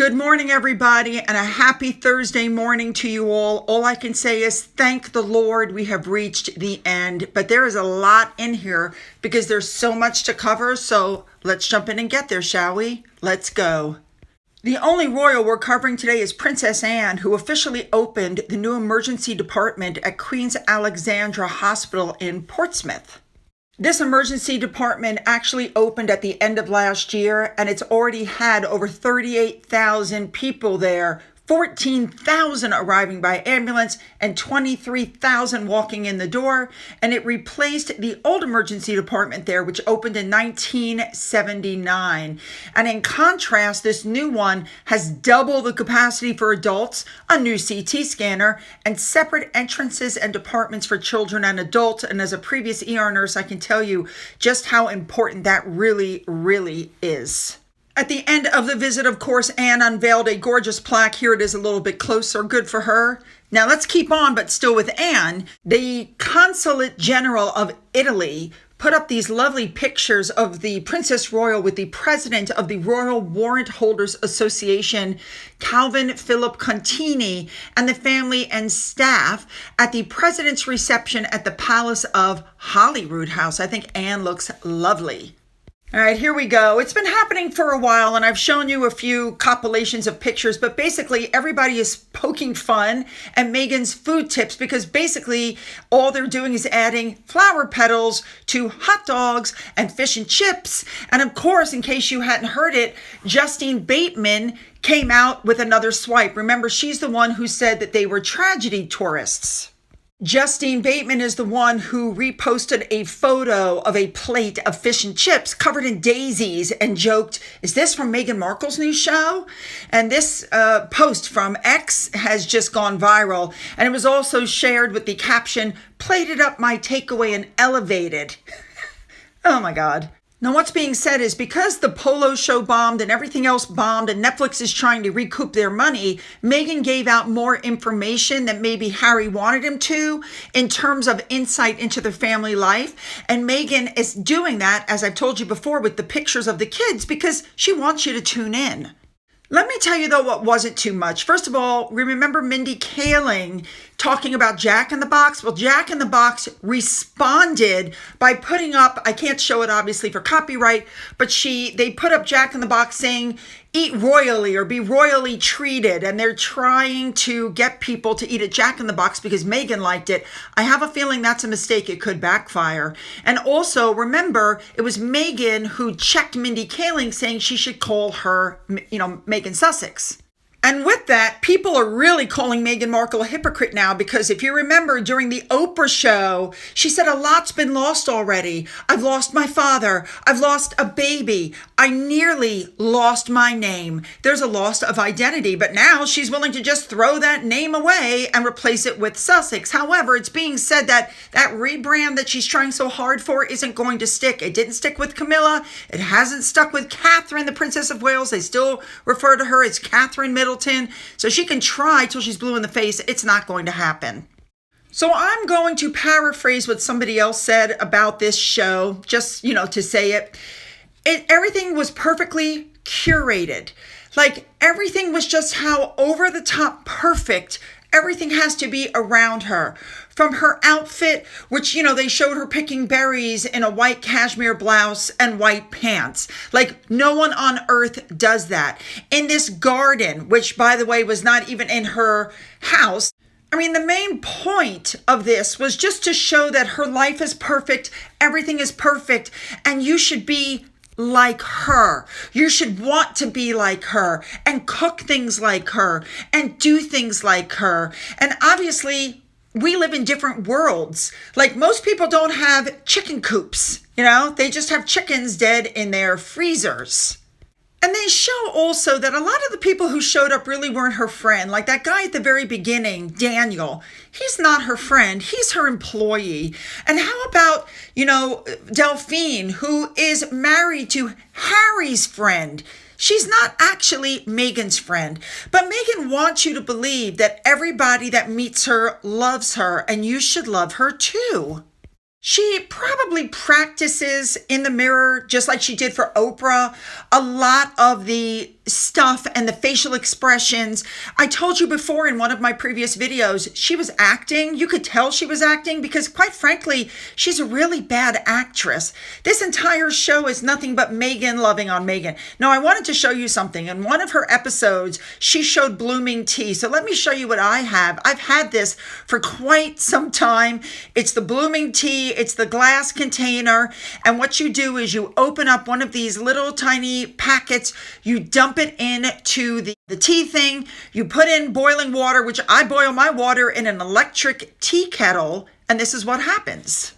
Good morning, everybody, and a happy Thursday morning to you all. All I can say is thank the Lord we have reached the end, but there is a lot in here because there's so much to cover, so let's jump in and get there, shall we? Let's go. The only royal we're covering today is Princess Anne, who officially opened the new emergency department at Queen's Alexandra Hospital in Portsmouth. This emergency department actually opened at the end of last year, and it's already had over 38,000 people there, 14,000 arriving by ambulance, and 23,000 walking in the door. And it replaced the old emergency department there, which opened in 1979. And in contrast, this new one has double the capacity for adults, a new CT scanner, and separate entrances and departments for children and adults. And as a previous ER nurse, I can tell you just how important that really is. At the end of the visit, of course, Anne unveiled a gorgeous plaque. Here it is a little bit closer. Good for her. Now let's keep on, but still with Anne. The Consulate General of Italy put up these lovely pictures of the Princess Royal with the president of the Royal Warrant Holders Association, Calvin Philip Contini, and the family and staff at the president's reception at the Palace of Holyrood House. I think Anne looks lovely. All right, here we go. It's been happening for a while, and I've shown you a few compilations of pictures, but basically everybody is poking fun at Meghan's food tips because basically all they're doing is adding flower petals to hot dogs and fish and chips. And of course, in case you hadn't heard it, Justine Bateman came out with another swipe. Remember, she's the one who said that they were tragedy tourists. Justine Bateman is the one who reposted a photo of a plate of fish and chips covered in daisies and joked, "Is this from Meghan Markle's new show?" And this post from X has just gone viral. And it was also shared with the caption, "Plated up my takeaway and elevated." Oh my God. Now, what's being said is because the Polo show bombed and everything else bombed and Netflix is trying to recoup their money, Meghan gave out more information than maybe Harry wanted him to in terms of insight into their family life. And Meghan is doing that, as I've told you before, with the pictures of the kids because she wants you to tune in. Let me tell you, though, what wasn't too much. First of all, remember Mindy Kaling talking about Jack in the Box? Well, Jack in the Box responded by putting up, I can't show it obviously for copyright, but they put up Jack in the Box saying, "Eat royally" or "be royally treated." And they're trying to get people to eat at Jack in the Box because Meghan liked it. I have a feeling that's a mistake. It could backfire. And also, remember, it was Meghan who checked Mindy Kaling saying she should call her, Meghan Sussex. And with that, people are really calling Meghan Markle a hypocrite now because if you remember during the Oprah show, she said a lot's been lost already. I've lost my father. I've lost a baby. I nearly lost my name. There's a loss of identity, but now she's willing to just throw that name away and replace it with Sussex. However, it's being said that that rebrand that she's trying so hard for isn't going to stick. It didn't stick with Camilla. It hasn't stuck with Catherine, the Princess of Wales. They still refer to her as Catherine Middleton. So she can try till she's blue in the face. It's not going to happen. So I'm going to paraphrase what somebody else said about this show, just, to say it. Everything was perfectly curated. Like everything was just how over the top perfect everything has to be around her. From her outfit, which, they showed her picking berries in a white cashmere blouse and white pants. Like no one on earth does that. In this garden, which by the way was not even in her house. I mean, the main point of this was just to show that her life is perfect. Everything is perfect. And you should be like her. You should want to be like her and cook things like her and do things like her. And obviously, we live in different worlds. Like most people don't have chicken coops, they just have chickens dead in their freezers. And they show also that a lot of the people who showed up really weren't her friend. Like that guy at the very beginning, Daniel, he's not her friend. He's her employee. And how about, Delphine, who is married to Harry's friend? She's not actually Meghan's friend, but Meghan wants you to believe that everybody that meets her loves her, and you should love her too. She probably practices in the mirror, just like she did for Oprah, a lot of the stuff and the facial expressions. I told you before in one of my previous videos, she was acting. You could tell she was acting because, quite frankly, she's a really bad actress. This entire show is nothing but Meghan loving on Meghan. Now, I wanted to show you something. In one of her episodes, she showed blooming tea. So let me show you what I have. I've had this for quite some time. It's the blooming tea. It's the glass container. And what you do is you open up one of these little tiny packets. You dump it into the tea thing. You put in boiling water, which I boil my water in an electric tea kettle. And this is what happens.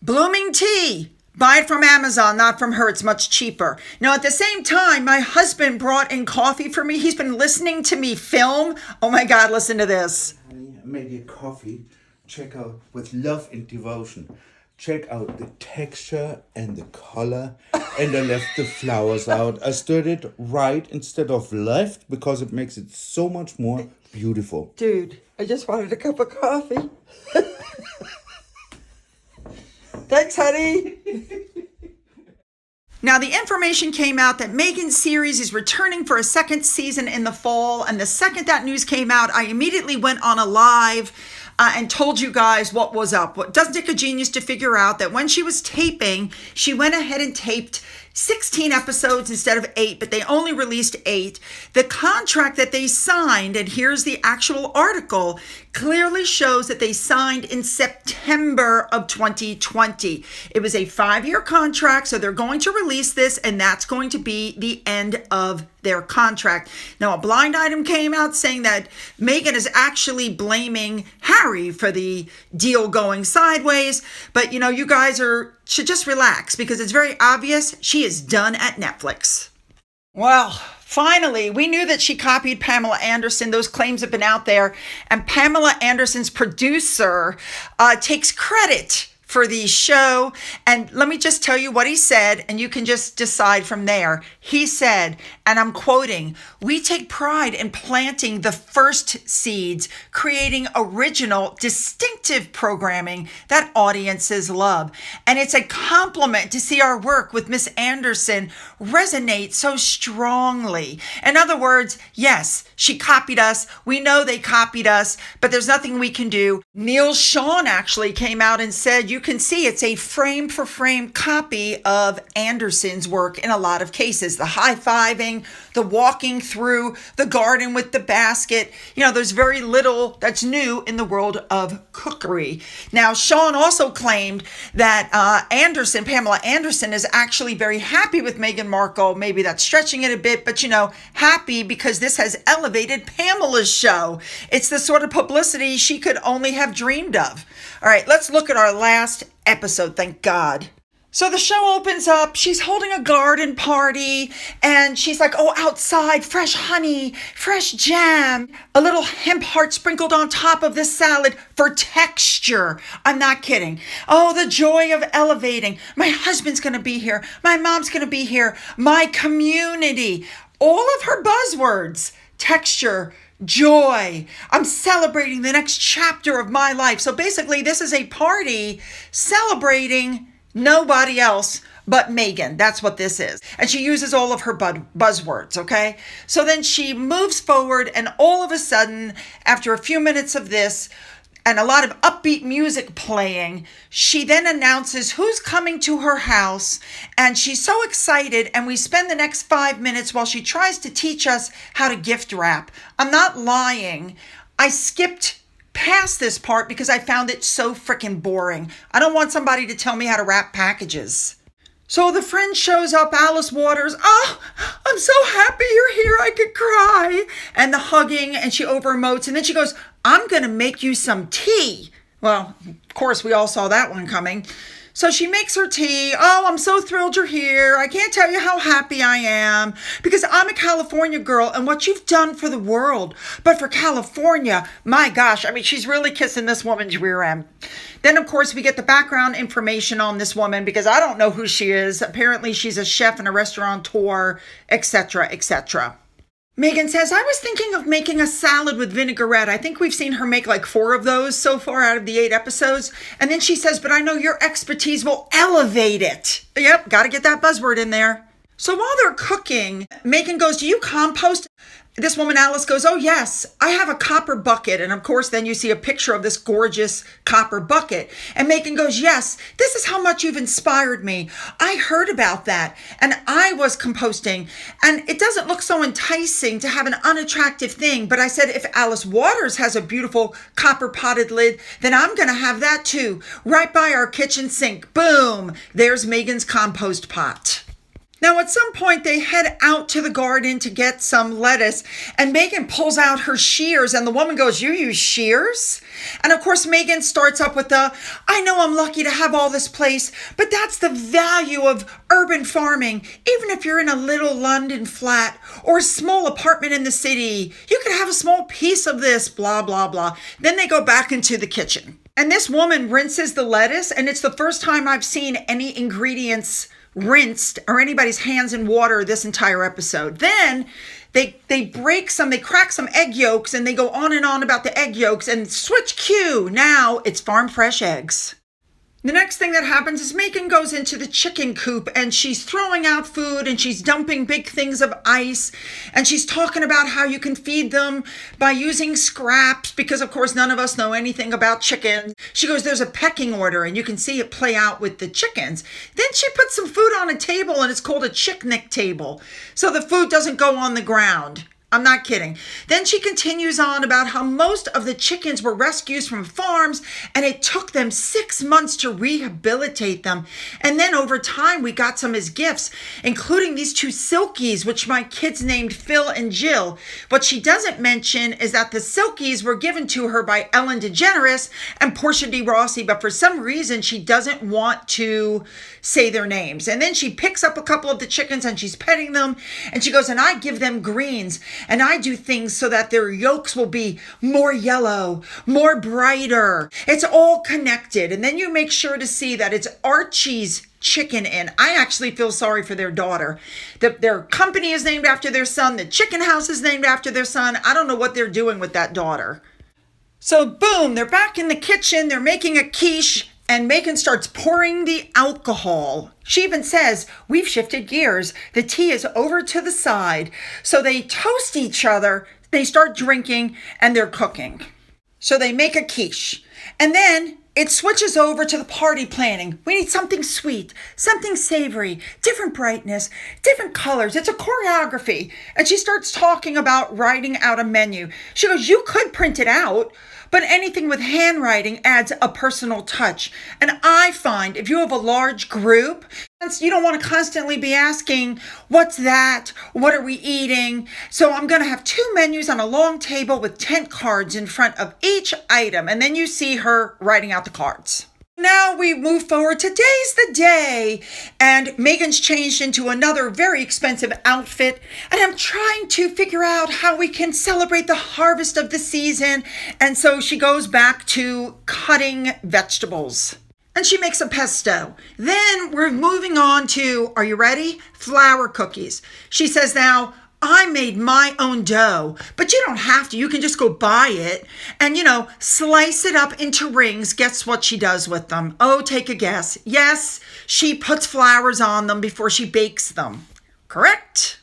Blooming tea. Buy it from Amazon, not from her. It's much cheaper. Now, at the same time, my husband brought in coffee for me. He's been listening to me film. Oh my God, listen to this. Honey, I made you coffee. Check out with love and devotion. Check out the texture and the color. And I left the flowers out. I stirred it right instead of left because it makes it so much more beautiful. Dude, I just wanted a cup of coffee. Thanks, honey. Now, the information came out that Meghan's series is returning for a second season in the fall. And the second that news came out, I immediately went on a live and told you guys what was up. What doesn't take a genius to figure out that when she was taping, she went ahead and taped 16 episodes instead of 8, but they only released 8. The contract that they signed, and here's the actual article, clearly shows that they signed in September of 2020. It was a 5-year contract, so they're going to release this, and that's going to be the end of their contract. Now, a blind item came out saying that Meghan is actually blaming Harry for the deal going sideways, but you guys should just relax because it's very obvious she is done at Netflix. Well, finally, we knew that she copied Pamela Anderson. Those claims have been out there. And Pamela Anderson's producer takes credit for the show. And let me just tell you what he said, and you can just decide from there. He said, and I'm quoting, "We take pride in planting the first seeds, creating original, distinctive programming that audiences love. And it's a compliment to see our work with Miss Anderson resonate so strongly." In other words, yes, she copied us. We know they copied us, but there's nothing we can do. Neil Sean actually came out and said, you can see it's a frame for frame copy of Anderson's work in a lot of cases. The high-fiving, the walking through the garden with the basket. There's very little that's new in the world of cookery. Now, Sean also claimed that Pamela Anderson is actually very happy with Meghan Markle. Maybe that's stretching it a bit, but happy because this has elevated Pamela's show. It's the sort of publicity she could only have dreamed of. All right, let's look at our last episode, thank God. So the show opens up, she's holding a garden party, and she's like, oh, outside, fresh honey, fresh jam, a little hemp heart sprinkled on top of this salad for texture. I'm not kidding. Oh, the joy of elevating. My husband's going to be here. My mom's going to be here. My community. All of her buzzwords. Texture, joy. I'm celebrating the next chapter of my life. So basically, this is a party celebrating nobody else but Meghan. That's what this is. And she uses all of her buzzwords, okay? So then she moves forward, and all of a sudden, after a few minutes of this, and a lot of upbeat music playing, she then announces who's coming to her house, and she's so excited, and we spend the next 5 minutes while she tries to teach us how to gift wrap. I'm not lying. I skipped past this part because I found it so freaking boring. I don't want somebody to tell me how to wrap packages. So the friend shows up, Alice Waters. Oh, I'm so happy you're here. I could cry. And the hugging, and she over emotes. And then she goes, I'm going to make you some tea. Well, of course, we all saw that one coming. So she makes her tea. Oh, I'm so thrilled you're here. I can't tell you how happy I am because I'm a California girl and what you've done for the world. But for California, my gosh, I mean, she's really kissing this woman's rear end. Then, of course, we get the background information on this woman because I don't know who she is. Apparently, she's a chef and a restaurateur, etc., etc. Meghan says, I was thinking of making a salad with vinaigrette. I think we've seen her make like 4 of those so far out of the 8 episodes. And then she says, but I know your expertise will elevate it. Yep, got to get that buzzword in there. So while they're cooking, Meghan goes, do you compost? This woman, Alice, goes, oh, yes, I have a copper bucket. And of course, then you see a picture of this gorgeous copper bucket. And Meghan goes, yes, this is how much you've inspired me. I heard about that and I was composting and it doesn't look so enticing to have an unattractive thing. But I said, if Alice Waters has a beautiful copper potted lid, then I'm going to have that too. Right by our kitchen sink. Boom. There's Meghan's compost pot. Now, at some point, they head out to the garden to get some lettuce, and Meghan pulls out her shears, and the woman goes, you use shears? And of course, Meghan starts up with I know I'm lucky to have all this place, but that's the value of urban farming. Even if you're in a little London flat or a small apartment in the city, you could have a small piece of this, blah, blah, blah. Then they go back into the kitchen. And this woman rinses the lettuce, and it's the first time I've seen any ingredients rinsed or anybody's hands in water this entire episode. Then they crack some egg yolks and they go on and on about the egg yolks and switch cue. Now it's farm fresh eggs. The next thing that happens is Meghan goes into the chicken coop and she's throwing out food and she's dumping big things of ice and she's talking about how you can feed them by using scraps because of course none of us know anything about chicken. She goes, there's a pecking order and you can see it play out with the chickens. Then she puts some food on a table and it's called a chicknick table. So the food doesn't go on the ground. I'm not kidding. Then she continues on about how most of the chickens were rescues from farms and it took them 6 months to rehabilitate them. And then over time, we got some as gifts, including these 2 silkies, which my kids named Phil and Jill. What she doesn't mention is that the silkies were given to her by Ellen DeGeneres and Portia de Rossi, but for some reason, she doesn't want to say their names. And then she picks up a couple of the chickens and she's petting them. And she goes, and I give them greens. And I do things so that their yolks will be more yellow, more brighter. It's all connected. And then you make sure to see that it's Archie's chicken inn. I actually feel sorry for their daughter. Their company is named after their son. The chicken house is named after their son. I don't know what they're doing with that daughter. So boom, they're back in the kitchen. They're making a quiche. And Meghan starts pouring the alcohol. She even says, we've shifted gears. The tea is over to the side. So they toast each other. They start drinking and they're cooking. So they make a quiche. And then it switches over to the party planning. We need something sweet, something savory, different brightness, different colors. It's a choreography. And she starts talking about writing out a menu. She goes, you could print it out, but anything with handwriting adds a personal touch. And I find if you have a large group, you don't want to constantly be asking, what's that? What are we eating? So I'm going to have 2 menus on a long table with tent cards in front of each item. And then you see her writing out the cards. Now we move forward. Today's the day. And Meghan's changed into another very expensive outfit. And I'm trying to figure out how we can celebrate the harvest of the season. And so she goes back to cutting vegetables. And she makes a pesto. Then we're moving on to, are you ready? Flour cookies. She says now, I made my own dough, but you don't have to. You can just go buy it and, slice it up into rings. Guess what she does with them? Oh, take a guess. Yes, she puts flowers on them before she bakes them. Correct?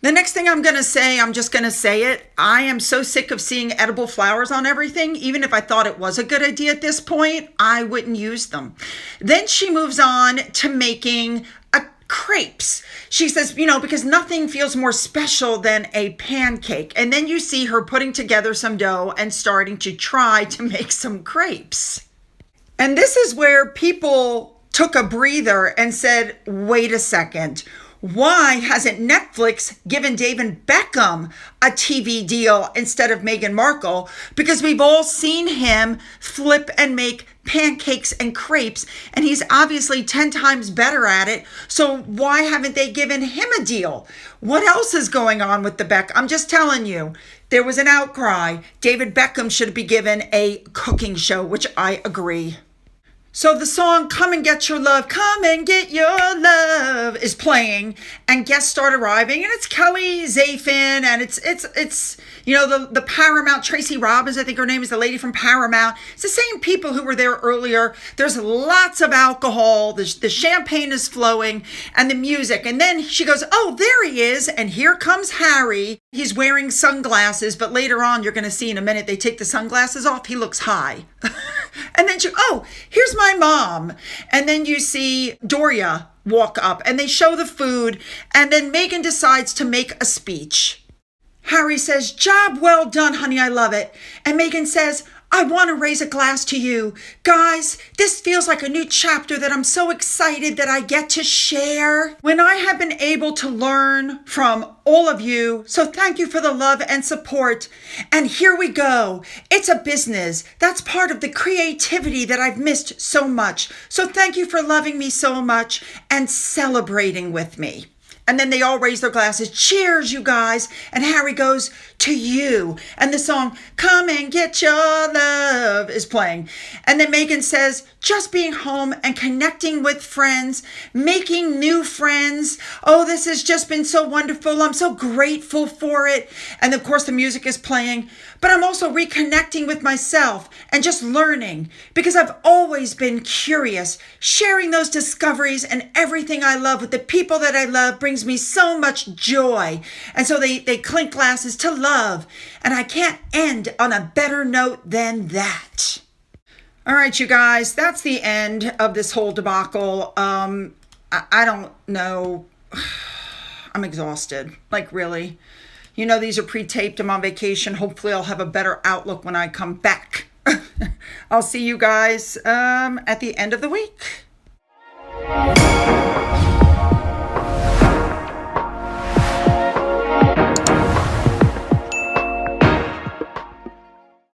The next thing I'm going to say, I'm just going to say it. I am so sick of seeing edible flowers on everything. Even if I thought it was a good idea at this point, I wouldn't use them. Then she moves on to making crepes. She says, because nothing feels more special than a pancake. And then you see her putting together some dough and starting to try to make some crepes. And this is where people took a breather and said, wait a second. Why hasn't Netflix given David Beckham a TV deal instead of Meghan Markle? Because we've all seen him flip and make pancakes and crepes, and he's obviously 10 times better at it. So why haven't they given him a deal? What else is going on with the Beck? I'm just telling you, there was an outcry. David Beckham should be given a cooking show, which I agree. So the song Come and Get Your Love, Come and Get Your Love is playing, and guests start arriving, and it's Kelly Zafin, and it's the Paramount, Tracy Robbins, I think her name is, the lady from Paramount. It's the same people who were there earlier. There's lots of alcohol, the champagne is flowing, and the music. And then she goes, oh, there he is, and here comes Harry. He's wearing sunglasses, but later on, you're going to see in a minute, they take the sunglasses off. He looks high. And then here's my mom. And then you see Doria walk up, and they show the food, and then Meghan decides to make a speech. Harry says, job well done, honey, I love it. And Meghan says, I want to raise a glass to you. Guys, this feels like a new chapter that I'm so excited that I get to share. When I have been able to learn from all of you, so thank you for the love and support. And here we go. It's a business. That's part of the creativity that I've missed so much. So thank you for loving me so much and celebrating with me. And then they all raise their glasses. Cheers, you guys. And Harry goes, to you. And the song, Come and Get Your Love, is playing. And then Meghan says, just being home and connecting with friends, making new friends. Oh, this has just been so wonderful. I'm so grateful for it. And of course, the music is playing. But I'm also reconnecting with myself and just learning, because I've always been curious. Sharing those discoveries and everything I love with the people that I love brings me so much joy. And so they clink glasses to love. And I can't end on a better note than that. All right, you guys, that's the end of this whole debacle. I don't know. I'm exhausted. Like, really. These are pre-taped. I'm on vacation. Hopefully I'll have a better outlook when I come back. I'll see you guys at the end of the week.